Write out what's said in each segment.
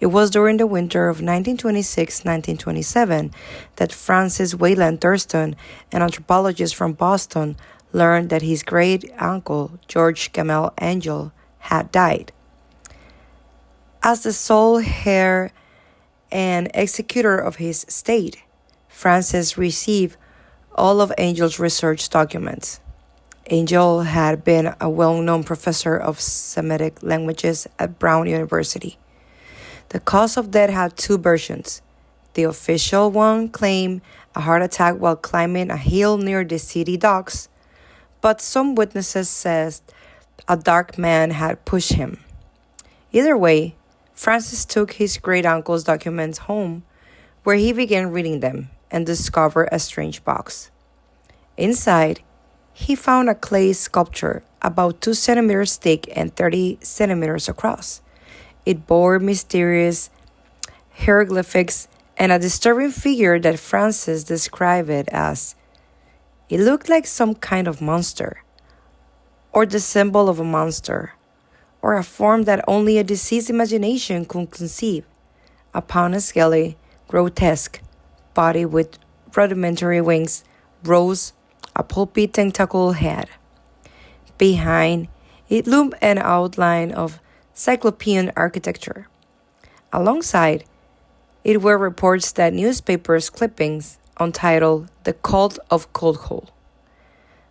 It was during the winter of 1926-1927 that Francis Wayland Thurston, an anthropologist from Boston, learned that his great-uncle, George Gamel Angel, had died. As the sole heir and executor of his estate, Francis received all of Angel's research documents. Angel had been a well-known professor of Semitic languages at Brown University. The cause of death had two versions. The official one claimed a heart attack while climbing a hill near the city docks, but some witnesses said a dark man had pushed him. Either way, Francis took his great-uncle's documents home, where he began reading them and discovered a strange box. Inside, he found a clay sculpture about 2 centimeters thick and 30 centimeters across. It bore mysterious hieroglyphics and a disturbing figure that Francis described it as, it looked like some kind of monster, or the symbol of a monster, or a form that only a diseased imagination could conceive, upon a scaly, grotesque body with rudimentary wings rose a pulpy tentacle head. Behind it loomed an outline of Cyclopean architecture. Alongside it were reports that newspapers clippings untitled The Cult of Coldhole.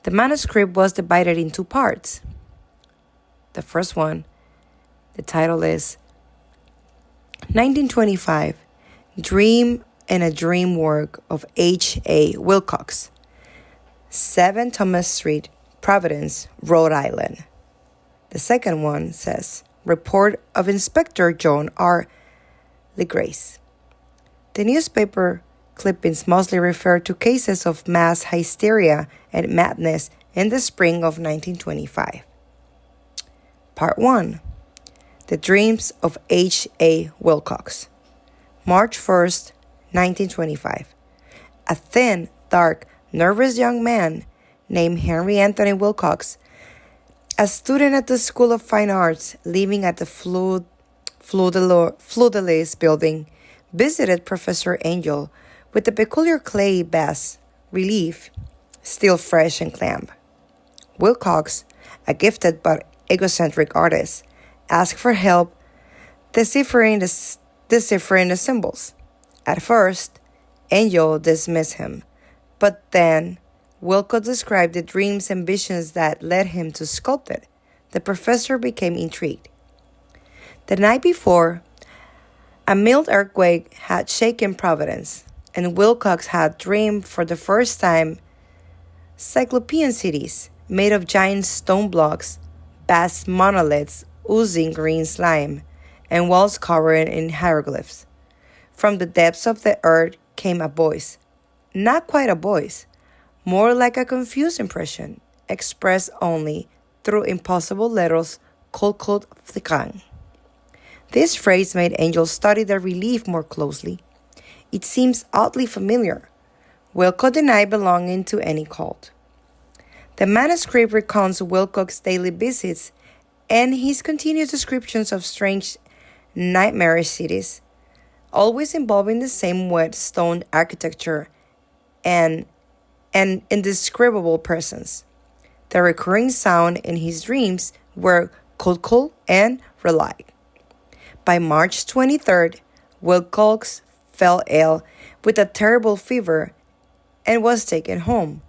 The manuscript was divided in 2 parts. The first one, the title is 1925, Dream and a Dream Work of H.A. Wilcox, 7 Thomas Street, Providence, Rhode Island. The second one says, Report of Inspector John R. LeGrace. The newspaper clippings mostly refer to cases of mass hysteria and madness in the spring of 1925. Part 1. The Dreams of H.A. Wilcox. March 1st, 1925. A thin, dark, nervous young man named Henry Anthony Wilcox, a student at the School of Fine Arts living at the Fleur-de-Lis building, visited Professor Angel with a peculiar clay bas-relief, still fresh and clamp. Wilcox, a gifted but egocentric artist, asked for help deciphering the symbols. At first, Angel dismissed him, but then Wilcox described the dreams and visions that led him to sculpt it. The professor became intrigued. The night before, a mild earthquake had shaken Providence, and Wilcox had dreamed for the first time Cyclopean cities made of giant stone blocks, vast monoliths oozing green slime, and walls covered in hieroglyphs. From the depths of the earth came a voice. Not quite a voice, more like a confused impression, expressed only through impossible letters called flickang. This phrase made Angel study the relief more closely. It seems oddly familiar. Wilcox denied belonging to any cult. The manuscript recounts Wilcox's daily visits and his continuous descriptions of strange, nightmarish cities, always involving the same wet stone architecture and an indescribable presence. The recurring sound in his dreams were kulkul and relay. By March 23rd, Wilcox fell ill with a terrible fever and was taken home.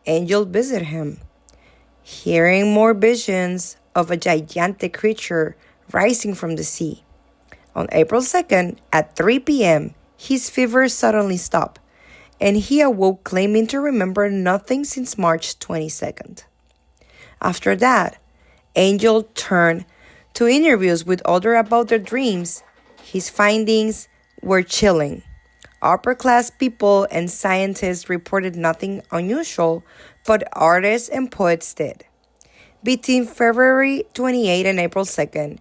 Angel visited him, hearing more visions of a gigantic creature rising from the sea. On April 2nd, at 3 p.m., his fever suddenly stopped, and he awoke claiming to remember nothing since March 22nd. After that, Angel turned to interviews with others about their dreams. His findings were chilling. Upper-class people and scientists reported nothing unusual, but artists and poets did. Between February 28 and April 2nd,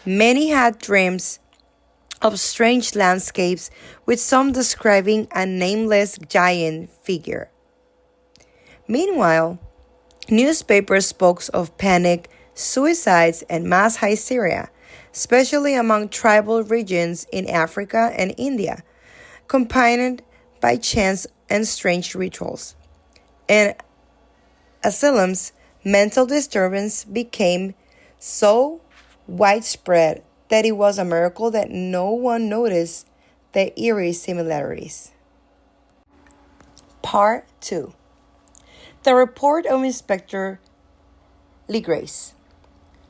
many had dreams of strange landscapes, with some describing a nameless giant figure. Meanwhile, newspapers spoke of panic, suicides, and mass hysteria. especially among tribal regions in Africa and India, accompanied by chants and strange rituals. In asylums, mental disturbance became so widespread that it was a miracle that no one noticed the eerie similarities. Part 2. The report of Inspector Legrace.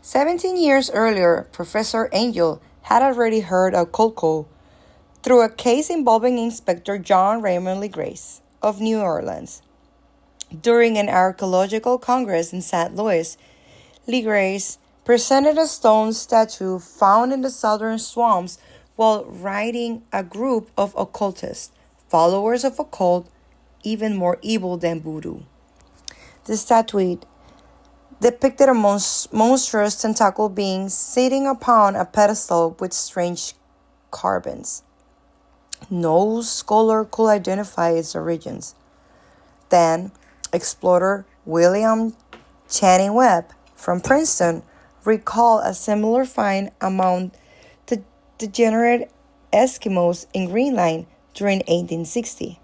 17 years earlier, Professor Angel had already heard of Colco through a case involving Inspector John Raymond Legrace of New Orleans. During an archaeological congress in St. Louis, Legrace presented a stone statue found in the southern swamps while writing a group of occultists, followers of occult, even more evil than voodoo. The statue depicted a monstrous tentacle being sitting upon a pedestal with strange carvings. No scholar could identify its origins. Then, explorer William Channing Webb from Princeton recalled a similar find among the degenerate Eskimos in Greenland during 1860,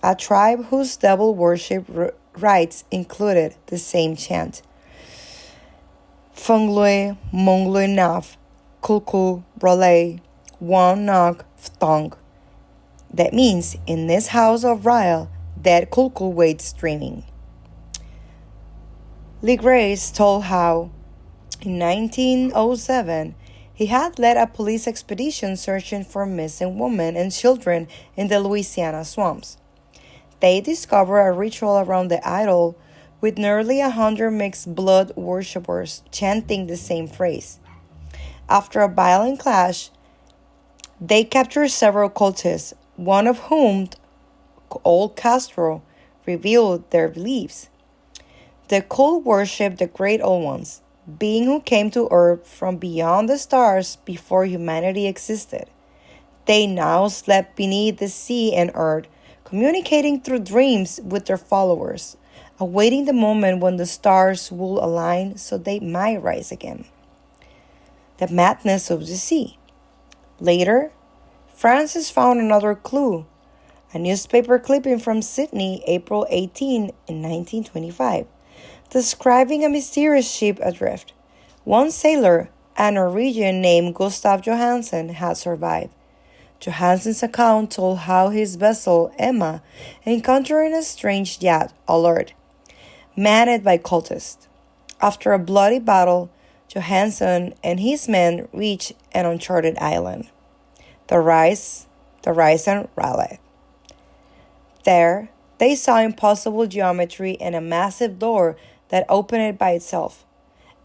a tribe whose devil worship rites included the same chant. Funglui, Monglui Naf, Kulku, Brole, Wan Nok, Ftong. That means, in this house of Ryle, dead Kulku waits dreaming. Legrace told how, in 1907, he had led a police expedition searching for missing women and children in the Louisiana swamps. They discovered a ritual around the idol with nearly 100 mixed blood worshippers chanting the same phrase. After a violent clash, they captured several cultists, one of whom, old Castro, revealed their beliefs. The cult worshipped the great old ones, being who came to earth from beyond the stars before humanity existed. They now slept beneath the sea and earth, communicating through dreams with their followers, awaiting the moment when the stars will align so they might rise again. The madness of the sea. Later, Francis found another clue, a newspaper clipping from Sydney, April 18, in 1925, describing a mysterious ship adrift. One sailor, a Norwegian named Gustav Johansen, had survived. Johansen's account told how his vessel, Emma, encountered a strange yacht, Alert, manned by cultists. After a bloody battle, Johansen and his men reached an uncharted island, the Rice and Raleigh. There, they saw impossible geometry and a massive door that opened by itself.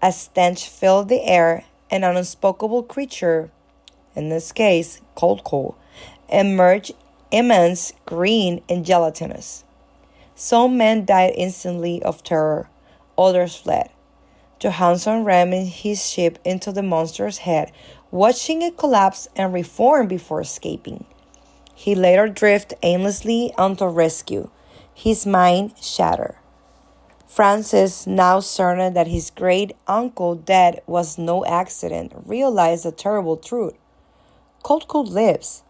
A stench filled the air, and an unspeakable creature, in this case, cold coal, emerged immense, green, and gelatinous. Some men died instantly of terror. Others fled. Johansen rammed his ship into the monster's head, watching it collapse and reform before escaping. He later drifted aimlessly onto rescue, his mind shattered. Francis, now certain that his great-uncle dead was no accident, realized the terrible truth. Cold lives,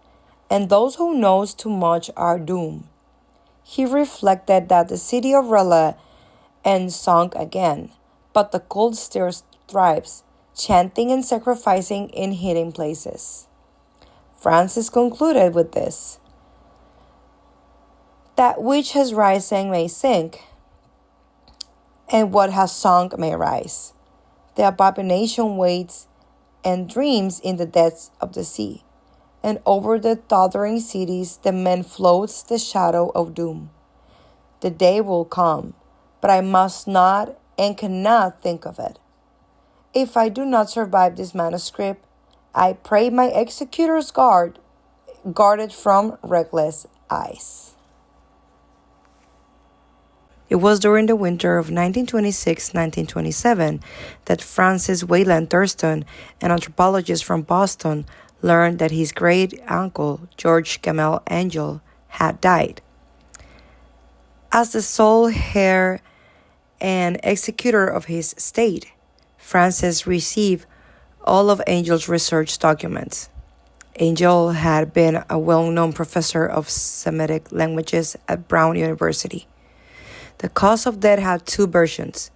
and those who know too much are doomed. He reflected that the city of Raleigh and sunk again, but the cult still thrives, chanting and sacrificing in hidden places. Francis concluded with this: that which has risen may sink, and what has sunk may rise. The abomination waits and dreams in the depths of the sea, and over the tottering cities the man floats the shadow of doom. The day will come, but I must not and cannot think of it. If I do not survive this manuscript, I pray my executor's guarded from reckless eyes. It was during the winter of 1926-1927 that Francis Wayland Thurston, an anthropologist from Boston, learned that his great-uncle, George Gamel Angel, had died. As the sole heir and executor of his estate, Francis received all of Angel's research documents. Angel had been a well-known professor of Semitic languages at Brown University. The cause of death had two versions.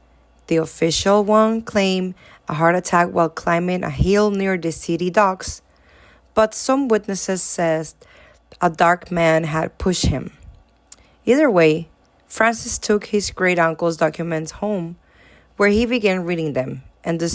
The official one claimed a heart attack while climbing a hill near the city docks, but some witnesses said a dark man had pushed him. Either way, Francis took his great-uncle's documents home, where he began reading them and